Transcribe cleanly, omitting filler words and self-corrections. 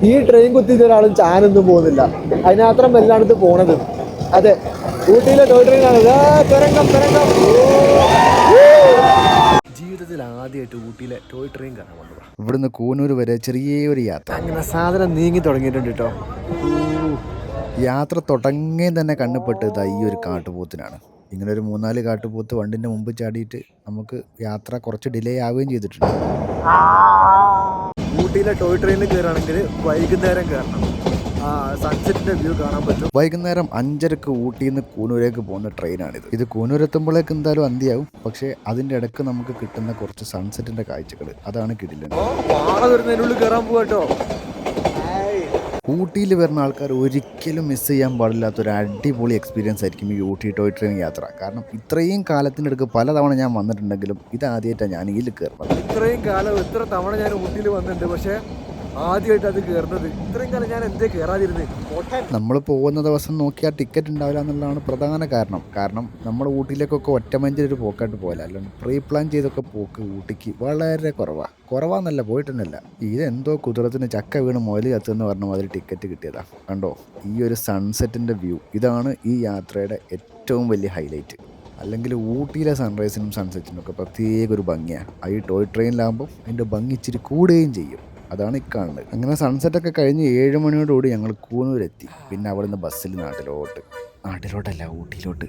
ഈ ട്രെയിൻ കുത്തിയിട്ട് ഒരാളും ചാനൊന്നും പോകുന്നില്ല, അതിനകത്രം എല്ലായിടത്ത് പോണത്. അതെ, ഊട്ടിയിലെ ടോയ് ട്രെയിനാണ്. ജീവിതത്തിൽ ആദ്യമായിട്ട് ഊട്ടിയിലെ ടോയ് ട്രെയിൻ കാണാൻ വന്നതാണ്. ഇവിടുന്ന് കൂനൂർ വരെ ചെറിയൊരു യാത്ര. അങ്ങനെ സാധനം നീങ്ങി തുടങ്ങിയിട്ടുണ്ട് കേട്ടോ. യാത്ര തുടങ്ങി തന്നെ കണ്ണുപെട്ടത് ഈ ഒരു കാട്ടുപോത്തിനാണ്. ഇങ്ങനെ ഒരു 3-4 കാട്ടുപോത്ത് വണ്ടിൻ്റെ മുമ്പ് ചാടിയിട്ട് നമുക്ക് യാത്ര കുറച്ച് ഡിലേ ആവുകയും ചെയ്തിട്ടുണ്ട്. ഊട്ടിയിലെ ടോയ് ട്രെയിനിൽ കയറുകയാണെങ്കിൽ വൈകുന്നേരം കയറണം. സൺസെറ്റിന്റെ വ്യൂ കാണാൻ പറ്റും. വൈകുന്നേരം 5:30 ഊട്ടിയിൽ നിന്ന് കൂനൂരേക്ക് പോകുന്ന ട്രെയിനാണിത്. ഇത് കൂനൂരെത്തുമ്പോഴേക്ക് എന്തായാലും അന്തിയാവും. പക്ഷേ അതിൻ്റെ ഇടയ്ക്ക് നമുക്ക് കിട്ടുന്ന കുറച്ച് സൺസെറ്റിൻ്റെ കാഴ്ചകൾ, അതാണ് കിടിലൻ. വരുന്നതിനുള്ളിൽ കയറാൻ പോകട്ടോ. ഊട്ടിയിൽ വരുന്ന ആൾക്കാർ ഒരിക്കലും മിസ് ചെയ്യാൻ പാടില്ലാത്തൊരു അടിപൊളി എക്സ്പീരിയൻസ് ആയിരിക്കും ഈ ഊട്ടി ടോയ് ട്രെയിൻ യാത്ര. കാരണം ഇത്രയും കാലത്തിനടുക്ക് പലതവണ ഞാൻ വന്നിട്ടുണ്ടെങ്കിലും ഇതാദ്യമായിട്ടാണ് ഞാൻ ഇതിൽ കയറുന്നത്. ഇത്രയും കാലം എത്ര തവണ ഞാൻ ഊട്ടിയിൽ വന്നിട്ടുണ്ട്, പക്ഷേ ആദ്യമായിട്ട് അത് കയറുന്നത്. ഇത്രയും കാലം ഞാൻ എന്തേ കയറാതിരുന്നത്? നമ്മൾ പോകുന്ന ദിവസം നോക്കിയാൽ ടിക്കറ്റ് ഉണ്ടാവില്ല എന്നുള്ളതാണ് പ്രധാന കാരണം നമ്മുടെ ഊട്ടിയിലേക്കൊക്കെ ഒറ്റമഞ്ചൊരു പോക്കായിട്ട് പോകില്ല, അല്ലാണ്ട് പ്രീ പ്ലാൻ ചെയ്തൊക്കെ പോക്ക് ഊട്ടിക്ക് വളരെ കുറവാന്നല്ല പോയിട്ടുണ്ടല്ല. ഇതെന്തോ കുതിരത്തിന് ചക്ക വീണ് മുതൽ കത്തുമെന്ന് പറഞ്ഞ മാതിരി ടിക്കറ്റ് കിട്ടിയതാ. കണ്ടോ ഈ ഒരു സൺസെറ്റിൻ്റെ വ്യൂ, ഇതാണ് ഈ യാത്രയുടെ ഏറ്റവും വലിയ ഹൈലൈറ്റ്. അല്ലെങ്കിൽ ഊട്ടിയിലെ സൺറൈസിനും സൺസെറ്റിനും ഒക്കെ പ്രത്യേക ഒരു ഭംഗിയാണ്. ഈ ടോയ് ട്രെയിനിലാകുമ്പോൾ അതിൻ്റെ ഭംഗി ഇച്ചിരി കൂടുകയും ചെയ്യും. അതാണ് ഈ കാണുന്നത്. അങ്ങനെ സൺസെറ്റൊക്കെ കഴിഞ്ഞ് 7 മണിയോടുകൂടി ഞങ്ങൾ കൂനൂരെത്തി. പിന്നെ അവിടുന്ന് ബസ്സിൽ നാട്ടിലോട്ടല്ല ഊട്ടിയിലോട്ട്.